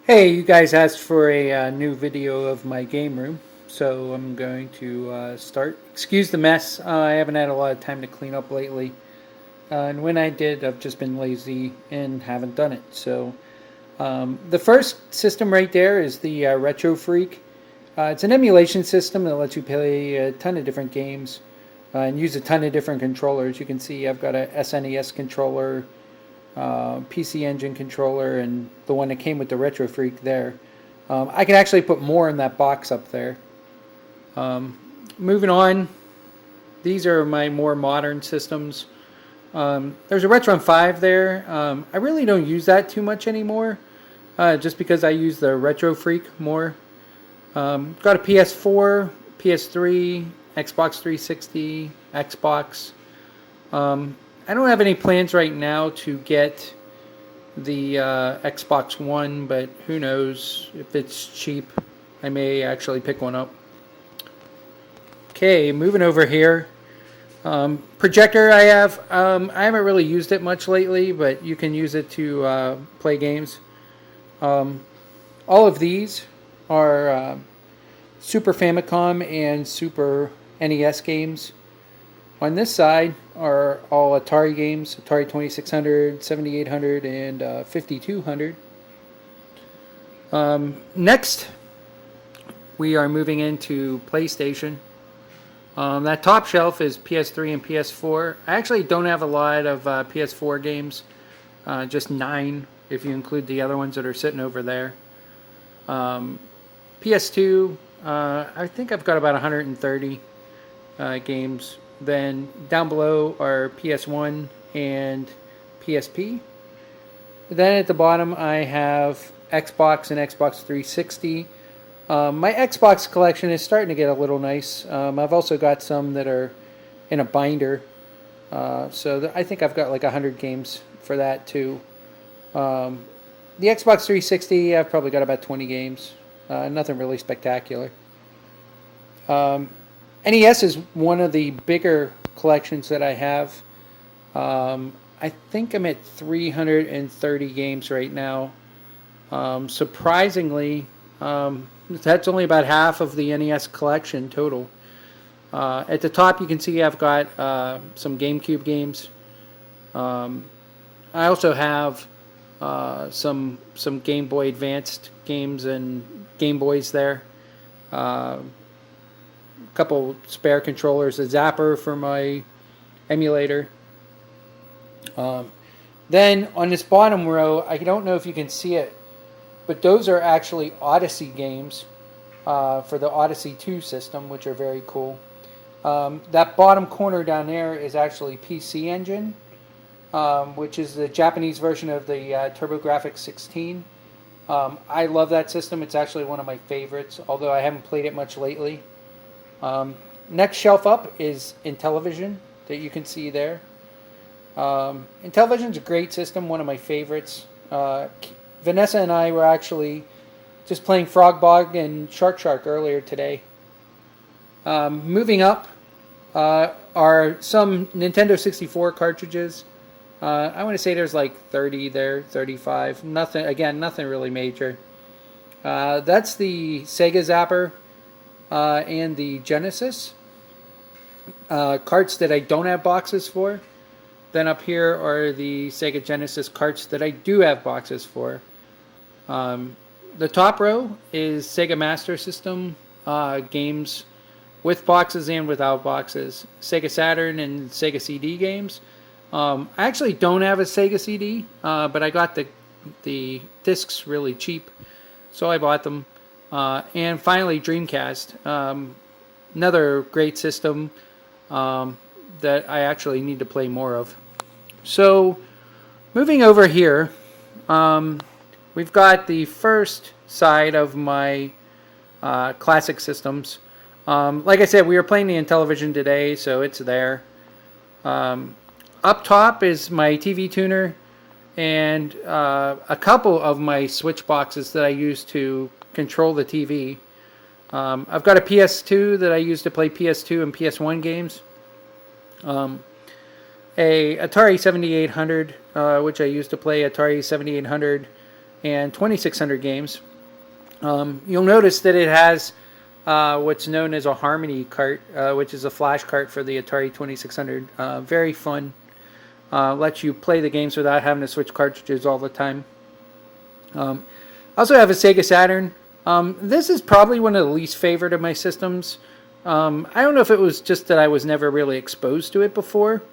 Hey, you guys asked for a new video of my game room, so I'm going to start. Excuse the mess. I haven't had a lot of time to clean up lately, and when I did, I've just been lazy and haven't done it. So, the first system right there is the Retro Freak. It's an emulation system that lets you play a ton of different games and use a ton of different controllers. You can see I've got a SNES controller, PC Engine controller, and the one that came with the Retro Freak there. I can actually put more in that box up there. Moving on, these are my more modern systems. There's a Retron 5 there. I really don't use that too much anymore, just because I use the Retro Freak more. Got a PS4, PS3, Xbox 360, Xbox. I don't have any plans right now to get the Xbox One, but who knows if it's cheap. I may actually pick one up. Okay, moving over here. Projector I haven't really used it much lately, but you can use it to play games. All of these are Super Famicom and Super NES games. On this side are all Atari games, Atari 2600, 7800, and 5200. Next, we are moving into PlayStation. That top shelf is PS3 and PS4. I actually don't have a lot of PS4 games, just 9 if you include the other ones that are sitting over there. PS2, I think I've got about 130 games. Then down below are PS1 and PSP. Then at the bottom I have Xbox and Xbox 360. My Xbox collection is starting to get a little nice. I've also got some that are in a binder. I think I've got like 100 games for that too. The Xbox 360, I've probably got about 20 games. Nothing really spectacular. NES is one of the bigger collections that I have. I think I'm at 330 games right now. Surprisingly, that's only about half of the NES collection total. At the top, you can see I've got some GameCube games. I also have some Game Boy Advanced games and Game Boys there. Couple spare controllers, a zapper for my emulator. Then on this bottom row, I don't know if you can see it, but those are actually Odyssey games for the Odyssey 2 system, which are very cool. That bottom corner down there is actually PC Engine, which is the Japanese version of the TurboGrafx 16. I love that system. It's actually one of my favorites, although I haven't played it much lately. Next shelf up is Intellivision that you can see there. Intellivision's a great system, one of my favorites. Vanessa and I were actually just playing Frog Bog and Shark earlier today. Moving up are some Nintendo 64 cartridges. I want to say there's like 30 there, 35. Nothing really major. That's the Sega Zapper and the Genesis carts that I don't have boxes for. Then up here are the Sega Genesis carts that I do have boxes for. The top row is Sega Master System games with boxes and without boxes. Sega Saturn and Sega CD games. I actually don't have a Sega CD, but I got the discs really cheap, so I bought them. And finally, Dreamcast. Another great system that I actually need to play more of. So, moving over here, we've got the first side of my classic systems. Like I said, we were playing the Intellivision today, so it's there. Up top is my TV tuner and a couple of my switch boxes that I use to control the TV. I've got a PS2 that I use to play PS2 and PS1 games. A Atari 7800, which I used to play Atari 7800 and 2600 games. You'll notice that it has what's known as a Harmony cart, which is a flash cart for the Atari 2600. Very fun. Lets you play the games without having to switch cartridges all the time. I also have a Sega Saturn. This is probably one of the least favorite of my systems. I don't know if it was just that I was never really exposed to it before.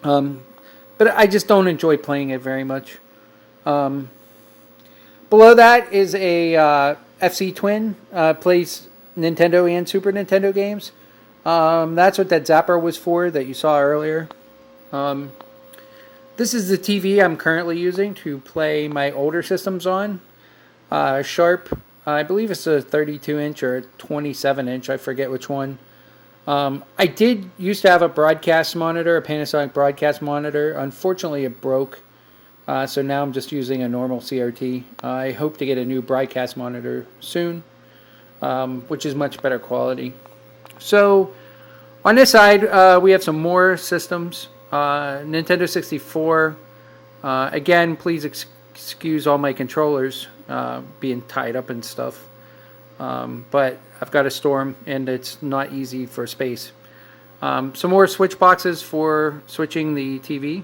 But I just don't enjoy playing it very much. Below that is a FC Twin. Plays Nintendo and Super Nintendo games. That's what that Zapper was for that you saw earlier. This is the TV I'm currently using to play my older systems on. Sharp. I believe it's a 32-inch or a 27-inch. I forget which one. I did used to have a broadcast monitor, a Panasonic broadcast monitor. Unfortunately, it broke. So now I'm just using a normal CRT. I hope to get a new broadcast monitor soon, which is much better quality. So on this side, we have some more systems. Nintendo 64. Again, please excuse all my controllers being tied up and stuff. But I've got to store them, and it's not easy for space. Some more switch boxes for switching the TV.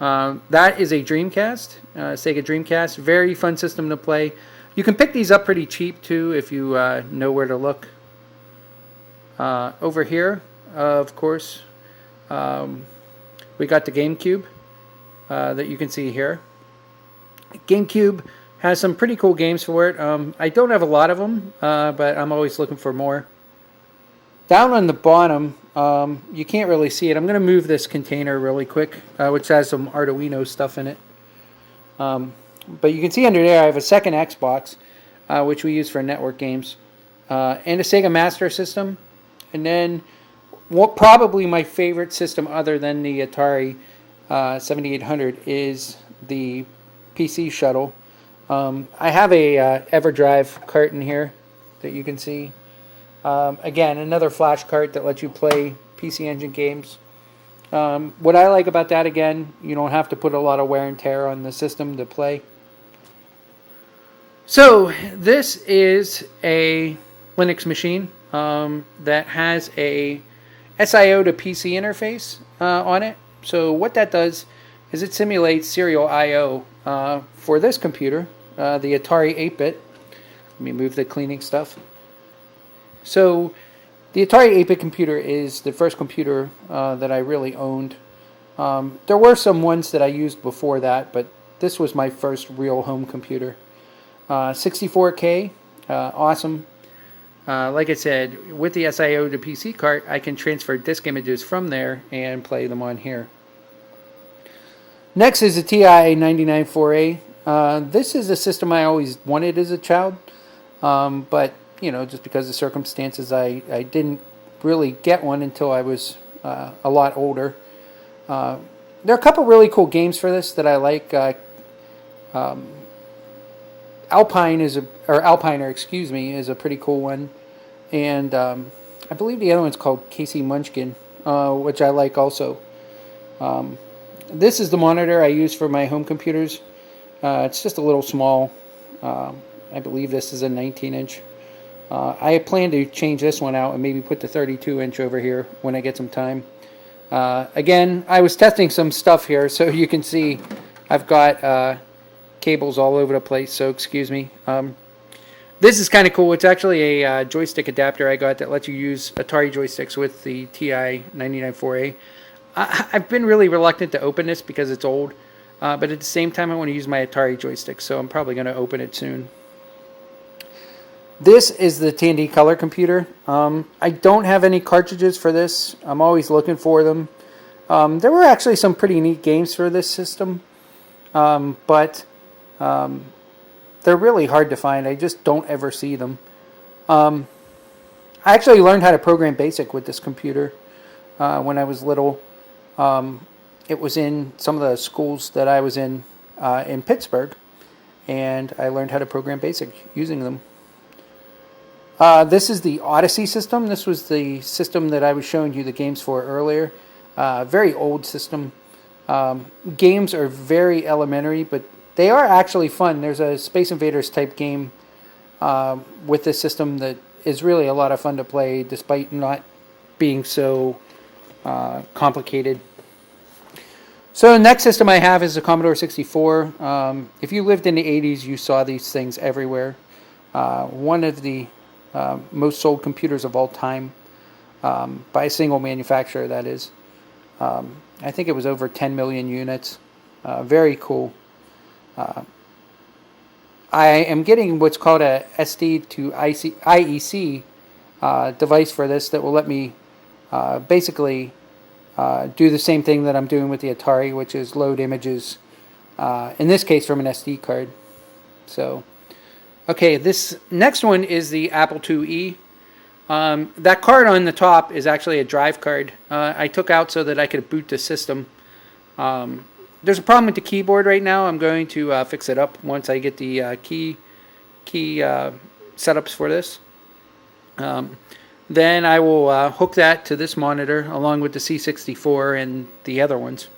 That is a Dreamcast, Sega Dreamcast. Very fun system to play. You can pick these up pretty cheap too if you know where to look. Over here, of course, we got the GameCube that you can see here. GameCube has some pretty cool games for it. I don't have a lot of them, but I'm always looking for more. Down on the bottom, you can't really see it. I'm going to move this container really quick, which has some Arduino stuff in it. But you can see under there I have a second Xbox, which we use for network games, and a Sega Master System. And then probably my favorite system other than the Atari 7800 is the PC Shuttle. I have a EverDrive cart in here that you can see. Again, another flash cart that lets you play PC Engine games. What I like about that, again, you don't have to put a lot of wear and tear on the system to play. So this is a Linux machine that has a SIO to PC interface on it. So what that does is it simulates serial I/O for this computer, the Atari 8-bit. Let me move the cleaning stuff. So the Atari 8-bit computer is the first computer that I really owned. There were some ones that I used before that, but this was my first real home computer. 64K, awesome. Like I said, with the SIO to PC cart, I can transfer disk images from there and play them on here. Next is the TI 994A. This is a system I always wanted as a child, but just because of circumstances, I didn't really get one until I was a lot older. There are a couple really cool games for this that I like. Alpiner, is a pretty cool one, and I believe the other one's called Casey Munchkin, which I like also. This is the monitor I use for my home computers. It's just a little small. I believe this is a 19-inch. I plan to change this one out and maybe put the 32-inch over here when I get some time. Again, I was testing some stuff here, so you can see I've got cables all over the place, so excuse me. This is kind of cool. It's actually a joystick adapter I got that lets you use Atari joysticks with the TI 994A. I've been really reluctant to open this because it's old, but at the same time I want to use my Atari joystick, so I'm probably going to open it soon. This is the Tandy Color computer. I don't have any cartridges for this. I'm always looking for them. There were actually some pretty neat games for this system, but they're really hard to find. I just don't ever see them. I actually learned how to program BASIC with this computer when I was little. It was in some of the schools that I was in Pittsburgh, and I learned how to program BASIC using them. This is the Odyssey system. This was the system that I was showing you the games for earlier. Very old system. Games are very elementary, but they are actually fun. There's a Space Invaders type game with this system that is really a lot of fun to play, despite not being so complicated. So the next system I have is the Commodore 64. If you lived in the 80s, you saw these things everywhere. One of the most sold computers of all time, by a single manufacturer, that is. I think it was over 10 million units. Very cool. I am getting what's called a SD to IEC device for this that will let me basically do the same thing that I'm doing with the Atari, which is load images, in this case from an SD card. So, okay, this next one is the Apple IIe. That card on the top is actually a drive card. I took out so that I could boot the system. There's a problem with the keyboard right now. I'm going to fix it up once I get the key setups for this. Then I will hook that to this monitor along with the C64 and the other ones.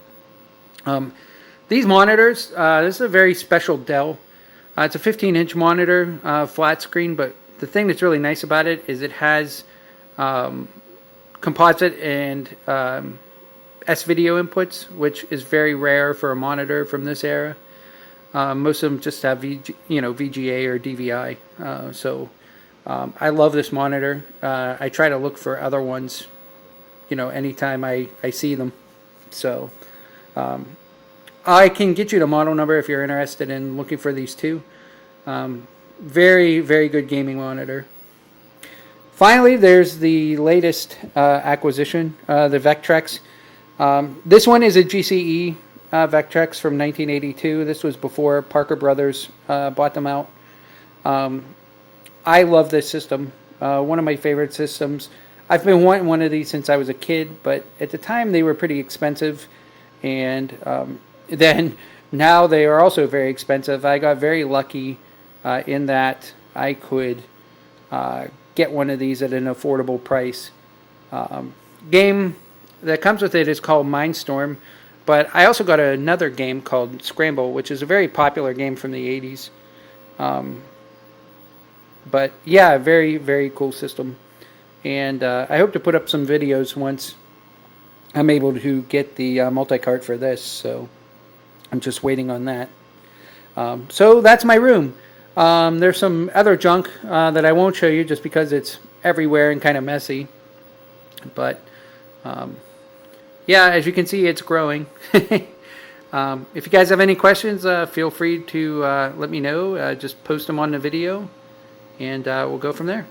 These monitors, this is a very special Dell. It's a 15-inch monitor, flat screen, but the thing that's really nice about it is it has composite and S-video inputs, which is very rare for a monitor from this era. Most of them just have VGA or DVI. I love this monitor. I try to look for other ones, anytime I see them. So I can get you the model number if you're interested in looking for these two. Very, very good gaming monitor. Finally, there's the latest acquisition, the Vectrex. This one is a GCE Vectrex from 1982. This was before Parker Brothers bought them out. I love this system. One of my favorite systems. I've been wanting one of these since I was a kid, but at the time they were pretty expensive, and then now they are also very expensive. I got very lucky in that I could get one of these at an affordable price. Game that comes with it is called Mindstorm, but I also got another game called Scramble, which is a very popular game from the 80s. But yeah, very, very cool system. And I hope to put up some videos once I'm able to get the multi-cart for this, so I'm just waiting on that. So that's my room. There's some other junk that I won't show you just because it's everywhere and kind of messy. But yeah, as you can see, it's growing. If you guys have any questions, feel free to let me know. Just post them on the video, and we'll go from there.